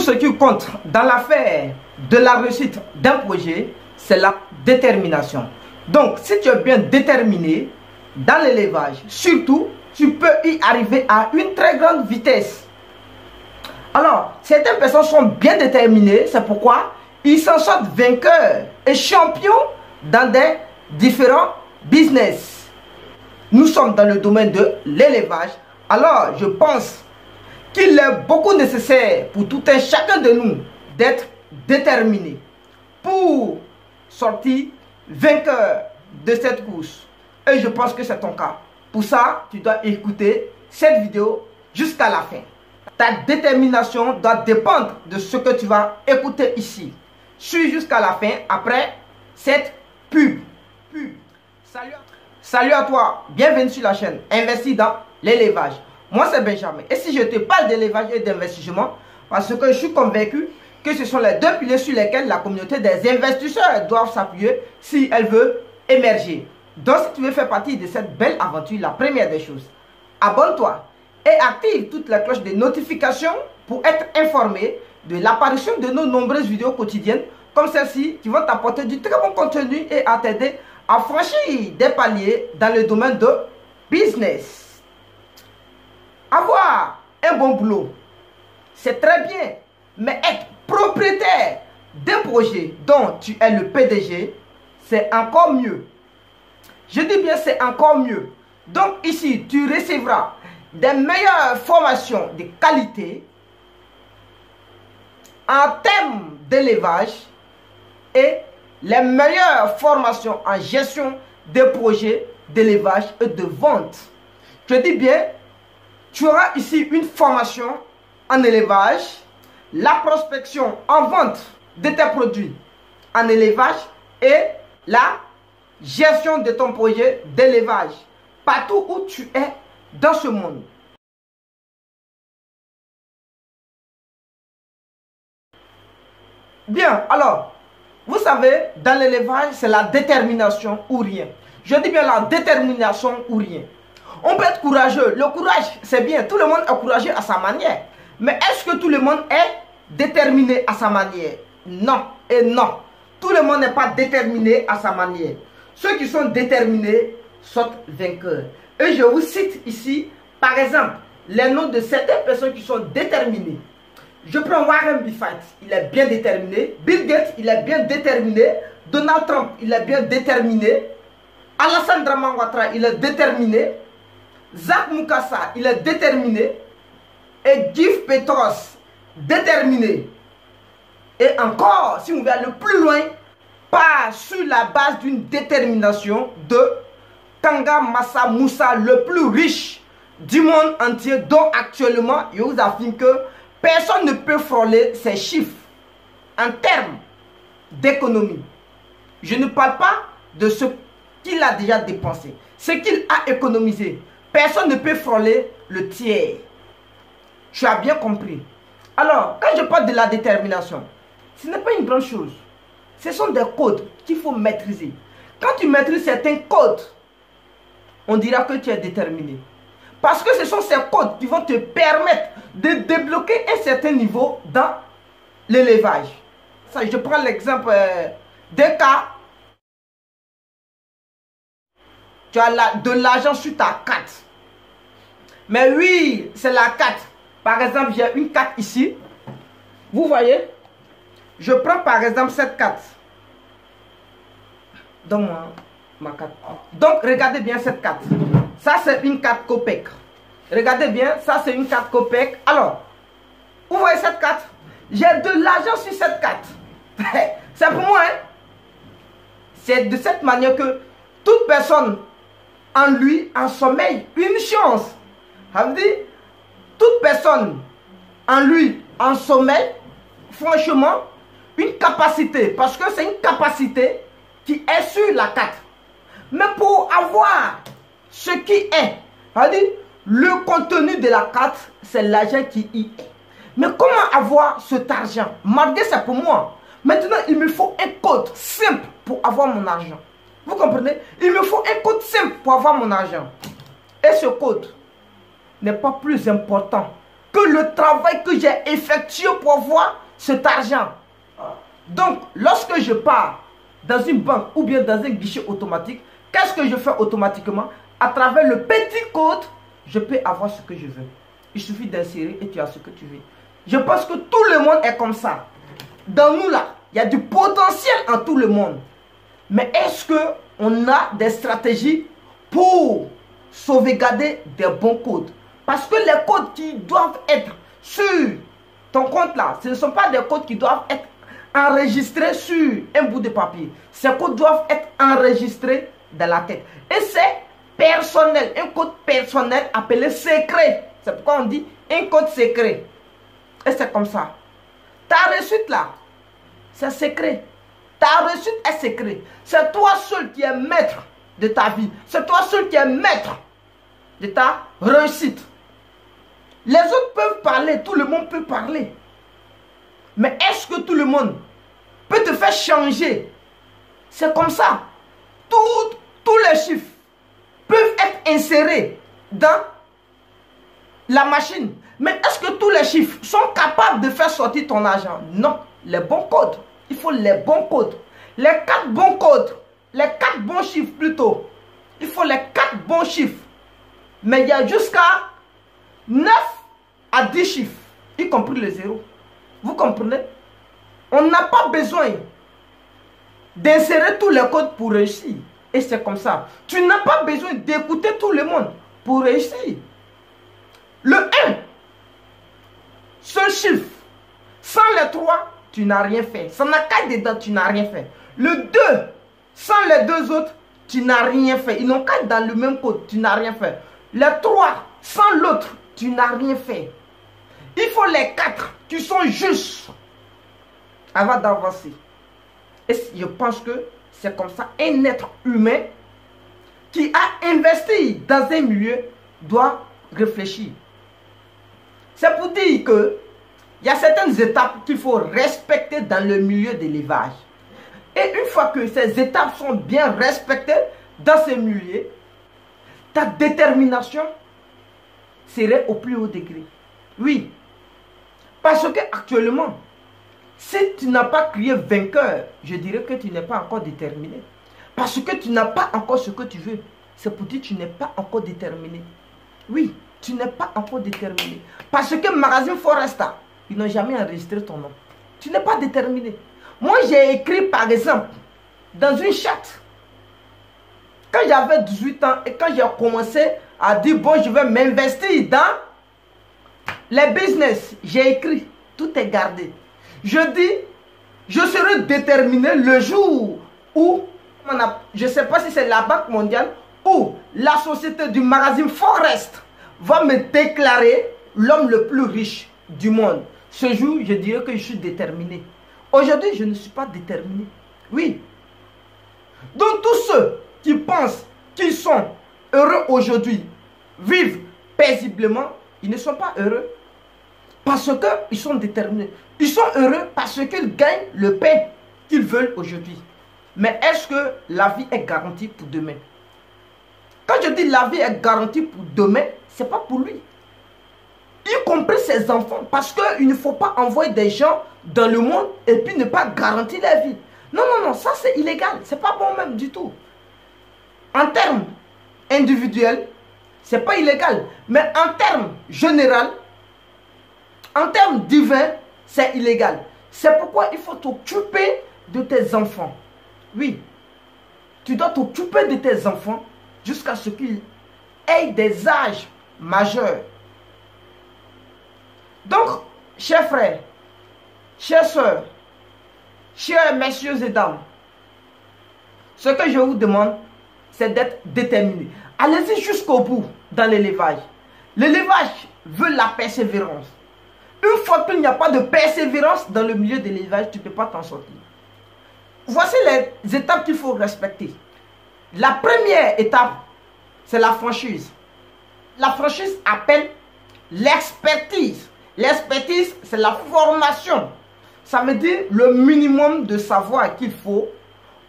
ce qui compte dans l'affaire de la réussite d'un projet, c'est la détermination. Donc, si tu es bien déterminé dans l'élevage, surtout, tu peux y arriver à une très grande vitesse. Alors, certaines personnes sont bien déterminées, c'est pourquoi ils s'en sortent vainqueurs et champions dans des différents business. Nous sommes dans le domaine de l'élevage, alors je pense qu'il est beaucoup nécessaire pour tout un chacun de nous d'être déterminé pour sortir vainqueur de cette course. Et je pense que c'est ton cas. Pour ça, tu dois écouter cette vidéo jusqu'à la fin. Ta détermination doit dépendre de ce que tu vas écouter ici. Suis jusqu'à la fin après cette pub. Salut à toi, bienvenue sur la chaîne Investis dans l'élevage. Moi c'est Benjamin et si je te parle d'élevage et d'investissement, parce que je suis convaincu que ce sont les deux piliers sur lesquels la communauté des investisseurs doivent s'appuyer si elle veut émerger. Donc si tu veux faire partie de cette belle aventure, la première des choses, abonne-toi et active toutes les cloches de notification pour être informé de l'apparition de nos nombreuses vidéos quotidiennes comme celle-ci qui vont t'apporter du très bon contenu et à t'aider à franchir des paliers dans le domaine de business. Avoir un bon boulot, c'est très bien, mais être propriétaire d'un projet dont tu es le PDG, c'est encore mieux. Je dis bien c'est encore mieux. Donc ici, tu recevras des meilleures formations de qualité en termes d'élevage et les meilleures formations en gestion des projets d'élevage et de vente. Je dis bien, tu auras ici une formation en élevage, la prospection en vente de tes produits en élevage et la gestion de ton projet d'élevage partout où tu es dans ce monde. Bien, alors, vous savez, dans l'élevage, c'est la détermination ou rien. Je dis bien la détermination ou rien. On peut être courageux. Le courage, c'est bien. Tout le monde est courageux à sa manière. Mais est-ce que tout le monde est déterminé à sa manière? Non et non. Tout le monde n'est pas déterminé à sa manière. Ceux qui sont déterminés sortent vainqueurs. Et je vous cite ici, par exemple, les noms de certaines personnes qui sont déterminées. Je prends Warren Buffett, il est bien déterminé. Bill Gates, il est bien déterminé. Donald Trump, il est bien déterminé. Alassane Dramane Ouattara, il est déterminé. Zak Mukasa, il est déterminé. Et Jeff Bezos, déterminé. Et encore, si on va le plus loin, pas sur la base d'une détermination de Kanga Massa Moussa, le plus riche du monde entier, dont actuellement, je vous affirme que personne ne peut frôler ces chiffres en termes d'économie. Je ne parle pas de ce qu'il a déjà dépensé, ce qu'il a économisé. Personne ne peut frôler le tiers. Tu as bien compris. Alors, quand je parle de la détermination, ce n'est pas une grande chose. Ce sont des codes qu'il faut maîtriser. Quand tu maîtrises certains codes, on dira que tu es déterminé. Parce que ce sont ces codes qui vont te permettre de débloquer un certain niveau dans l'élevage. Je prends l'exemple d'un cas. Tu as de l'argent sur ta carte. Mais oui, c'est la carte. Par exemple, j'ai une carte ici. Vous voyez? Je prends par exemple cette carte. Donne-moi ma carte. Donc, regardez bien cette carte. Ça, c'est une carte Copec. Regardez bien, ça, c'est une carte Copec. Alors, vous voyez cette carte? J'ai de l'argent sur cette carte. C'est pour moi, hein? C'est de cette manière que toute personne en lui, en sommeil, une chance. Ça veut dire, toute personne en lui, en sommeil, franchement, une capacité. Parce que c'est une capacité qui est sur la carte. Mais pour avoir ce qui est, ça veut dire, le contenu de la carte, c'est l'argent qui y est. Mais comment avoir cet argent? Malgré ça pour moi. Maintenant, il me faut un code simple pour avoir mon argent. Vous comprenez? Il me faut un code simple pour avoir mon argent. Et ce code n'est pas plus important que le travail que j'ai effectué pour avoir cet argent. Donc, lorsque je pars dans une banque ou bien dans un guichet automatique, qu'est-ce que je fais automatiquement? À travers le petit code, je peux avoir ce que je veux. Il suffit d'insérer et tu as ce que tu veux. Je pense que tout le monde est comme ça. Dans nous là, il y a du potentiel en tout le monde. Mais est-ce qu'on a des stratégies pour sauvegarder des bons codes? Parce que les codes qui doivent être sur ton compte là, ce ne sont pas des codes qui doivent être enregistrés sur un bout de papier. Ces codes doivent être enregistrés dans la tête. Et c'est personnel, un code personnel appelé secret. C'est pourquoi on dit un code secret. Et c'est comme ça. Ta réussite là, c'est secret. Ta réussite est secret. C'est toi seul qui es maître de ta vie. C'est toi seul qui es maître de ta réussite. Les autres peuvent parler, tout le monde peut parler. Mais est-ce que tout le monde peut te faire changer? C'est comme ça. Tous les chiffres peuvent être insérés dans la machine. Mais est-ce que tous les chiffres sont capables de faire sortir ton argent? Non. Les bons codes. Il faut les bons codes. Les 4 bons codes. Les 4 bons chiffres plutôt. Il faut les 4 bons chiffres. Mais il y a jusqu'à 9 à 10 chiffres. Y compris le 0. Vous comprenez? On n'a pas besoin d'insérer tous les codes pour réussir. Et c'est comme ça. Tu n'as pas besoin d'écouter tout le monde pour réussir. Le 1, ce chiffre, sans les 3, tu n'as rien fait. Sans la 4 dedans, tu n'as rien fait. Le 2, sans les 2 autres, tu n'as rien fait. Ils n'ont qu'à être dans le même code, tu n'as rien fait. Les 3, sans l'autre, tu n'as rien fait. Il faut les 4 qui sont justes avant d'avancer. Et je pense que c'est comme ça. Un être humain qui a investi dans un milieu doit réfléchir. C'est pour dire que il y a certaines étapes qu'il faut respecter dans le milieu de l'élevage. Et une fois que ces étapes sont bien respectées dans ce milieu, ta détermination serait au plus haut degré. Oui. Parce que actuellement, si tu n'as pas crié vainqueur, je dirais que tu n'es pas encore déterminé. Parce que tu n'as pas encore ce que tu veux. C'est pour dire que tu n'es pas encore déterminé. Oui, tu n'es pas encore déterminé. Parce que Magazine Foresta, ils n'ont jamais enregistré ton nom. Tu n'es pas déterminé. Moi, j'ai écrit par exemple, dans une chatte, quand j'avais 18 ans et quand j'ai commencé à dire, bon, je vais m'investir dans les business, j'ai écrit, tout est gardé. Je dis, je serai déterminé le jour où, je ne sais pas si c'est la Banque mondiale ou la société du magazine Forest va me déclarer l'homme le plus riche du monde. Ce jour, je dirais que je suis déterminé. Aujourd'hui, je ne suis pas déterminé. Oui. Donc tous ceux qui pensent qu'ils sont heureux aujourd'hui, vivent paisiblement, ils ne sont pas heureux. Parce qu'ils sont déterminés. Ils sont heureux parce qu'ils gagnent le pain qu'ils veulent aujourd'hui. Mais est-ce que la vie est garantie pour demain? Quand je dis la vie est garantie pour demain, ce n'est pas pour lui. Y compris ses enfants. Parce qu'il ne faut pas envoyer des gens dans le monde et puis ne pas garantir la vie. Non, non, non, ça c'est illégal. Ce n'est pas bon même du tout. En termes individuels, ce n'est pas illégal. Mais en termes généraux, en termes divins, c'est illégal. C'est pourquoi il faut t'occuper de tes enfants. Oui, tu dois t'occuper de tes enfants jusqu'à ce qu'ils aient des âges majeurs. Donc, chers frères, chères sœurs, chers messieurs et dames, ce que je vous demande, c'est d'être déterminé. Allez-y jusqu'au bout dans l'élevage. L'élevage veut la persévérance. Une fois qu'il n'y a pas de persévérance dans le milieu de l'élevage, tu ne peux pas t'en sortir. Voici les étapes qu'il faut respecter. La première étape, c'est la franchise. La franchise appelle l'expertise. L'expertise, c'est la formation. Ça veut dire le minimum de savoir qu'il faut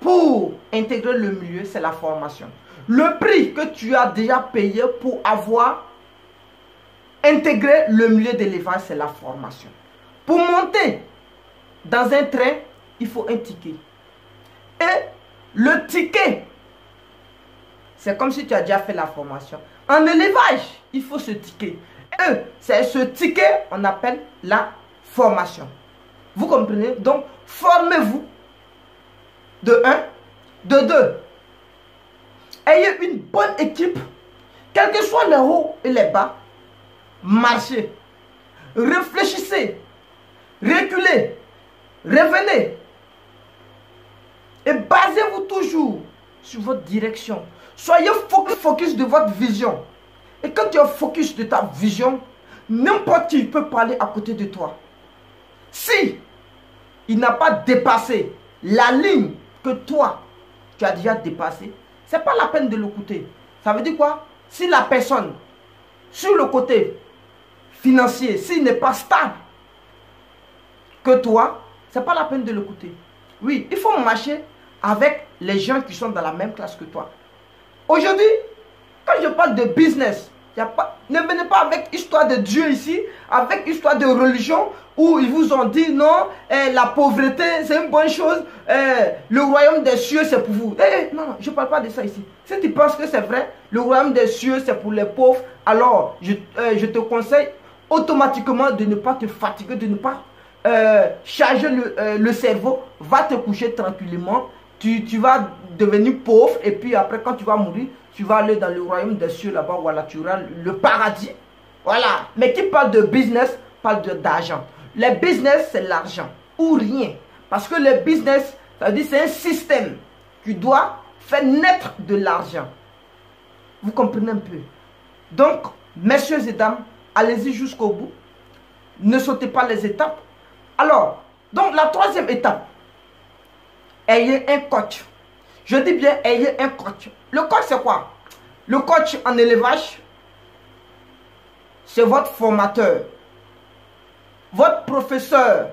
pour intégrer le milieu, c'est la formation. Le prix que tu as déjà payé pour avoir intégrer le milieu d'élevage, c'est la formation. Pour monter dans un train, il faut un ticket. Et le ticket, c'est comme si tu as déjà fait la formation. En élevage, il faut ce ticket. Et c'est ce ticket, on appelle la formation. Vous comprenez? Donc, formez-vous de 1, de 2. Ayez une bonne équipe, quels que soient les hauts et les bas. Marchez, réfléchissez, reculez, revenez. Et basez-vous toujours sur votre direction. Soyez focus de votre vision. Et quand tu es focus de ta vision, n'importe qui peut parler à côté de toi. Si il n'a pas dépassé la ligne que toi, tu as déjà dépassée, ce n'est pas la peine de l'écouter. Ça veut dire quoi? Si la personne, sur le côté financier, s'il n'est pas stable que toi, ce n'est pas la peine de l'écouter. Oui, il faut marcher avec les gens qui sont dans la même classe que toi. Aujourd'hui, quand je parle de business, ne venez pas avec histoire de Dieu ici, avec histoire de religion, où ils vous ont dit non, la pauvreté c'est une bonne chose, le royaume des cieux c'est pour vous. Non, je ne parle pas de ça ici. Si tu penses que c'est vrai, le royaume des cieux c'est pour les pauvres, alors je te conseille automatiquement de ne pas te fatiguer, de ne pas charger le cerveau. Va te coucher tranquillement. Tu vas devenir pauvre et puis après quand tu vas mourir, tu vas aller dans le royaume des cieux là-bas, voilà, tu auras le paradis. Voilà. Mais qui parle de business, parle d'argent. Les business, c'est l'argent ou rien. Parce que le business, ça veut dire c'est un système qui doit faire naître de l'argent. Vous comprenez un peu? Donc, messieurs et dames, allez-y jusqu'au bout. Ne sautez pas les étapes. Alors, donc la troisième étape, ayez un coach. Je dis bien, ayez un coach. Le coach, c'est quoi? Le coach en élevage, c'est votre formateur, votre professeur,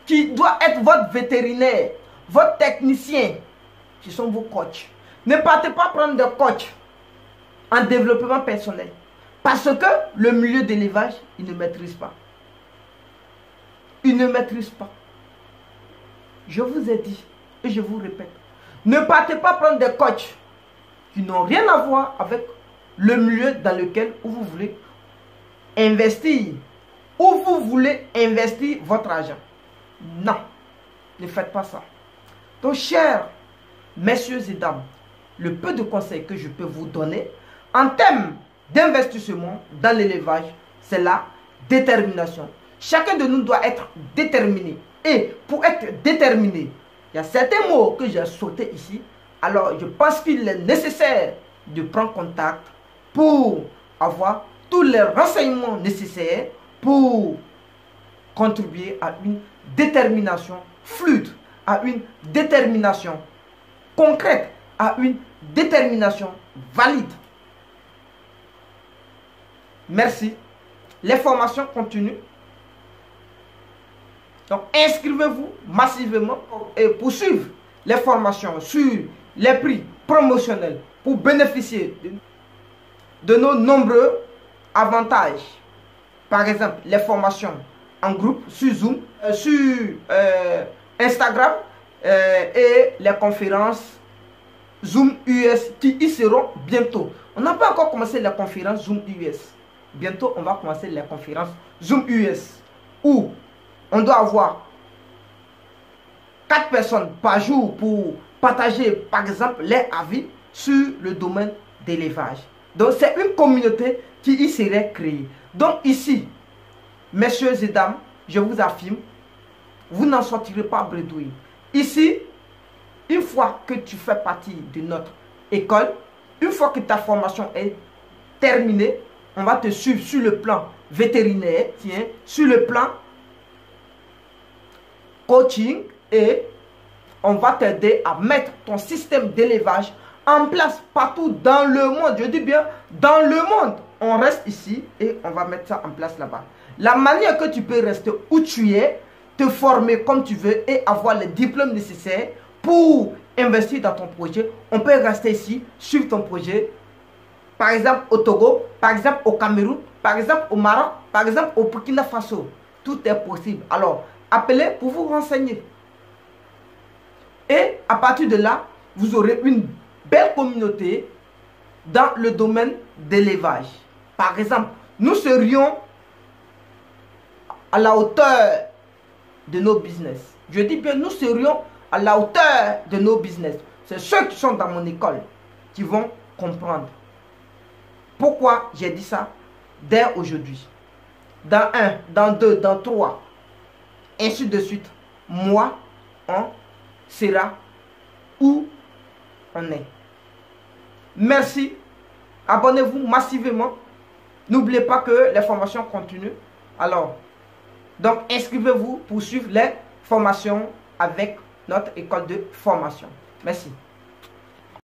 qui doit être votre vétérinaire, votre technicien. Ce sont vos coachs. Ne partez pas prendre des coachs en développement personnel. Parce que le milieu d'élevage, il ne maîtrise pas. Il ne maîtrise pas. Je vous ai dit, et je vous répète, ne partez pas prendre des coachs qui n'ont rien à voir avec le milieu dans lequel vous voulez investir, où vous voulez investir votre argent. Non, ne faites pas ça. Donc, chers messieurs et dames, le peu de conseils que je peux vous donner en termes d'investissement dans l'élevage, c'est la détermination. Chacun de nous doit être déterminé. Et pour être déterminé, il y a certains mots que j'ai sautés ici. Alors, je pense qu'il est nécessaire de prendre contact pour avoir tous les renseignements nécessaires pour contribuer à une détermination fluide, à une détermination concrète, à une détermination valide. Merci. Les formations continuent. Donc, inscrivez-vous massivement et poursuivre les formations sur les prix promotionnels pour bénéficier de nos nombreux avantages. Par exemple, les formations en groupe sur Zoom, sur Instagram et les conférences Zoom US qui y seront bientôt. On n'a pas encore commencé les conférences Zoom US. Bientôt, on va commencer les conférences Zoom US où on doit avoir 4 personnes par jour pour partager, par exemple, les avis sur le domaine d'élevage. Donc, c'est une communauté qui y serait créée. Donc, ici, messieurs et dames, je vous affirme, vous n'en sortirez pas bredouille. Ici, une fois que tu fais partie de notre école, une fois que ta formation est terminée, on va te suivre sur le plan vétérinaire, tiens, sur le plan coaching et on va t'aider à mettre ton système d'élevage en place partout dans le monde. Je dis bien dans le monde. On reste ici et on va mettre ça en place là-bas. La manière que tu peux rester où tu es, te former comme tu veux et avoir les diplômes nécessaires pour investir dans ton projet. On peut rester ici, suivre ton projet. Par exemple au Togo, par exemple au Cameroun, par exemple au Maroc, par exemple au Burkina Faso. Tout est possible. Alors, appelez pour vous renseigner. Et à partir de là, vous aurez une belle communauté dans le domaine d'élevage. Par exemple, nous serions à la hauteur de nos business. Je dis bien, nous serions à la hauteur de nos business. C'est ceux qui sont dans mon école qui vont comprendre. Pourquoi j'ai dit ça dès aujourd'hui? Dans 1, dans 2, dans 3, ainsi de suite. Moi, on sera où on est. Merci. Abonnez-vous massivement. N'oubliez pas que les formations continuent. Alors, donc inscrivez-vous pour suivre les formations avec notre école de formation. Merci.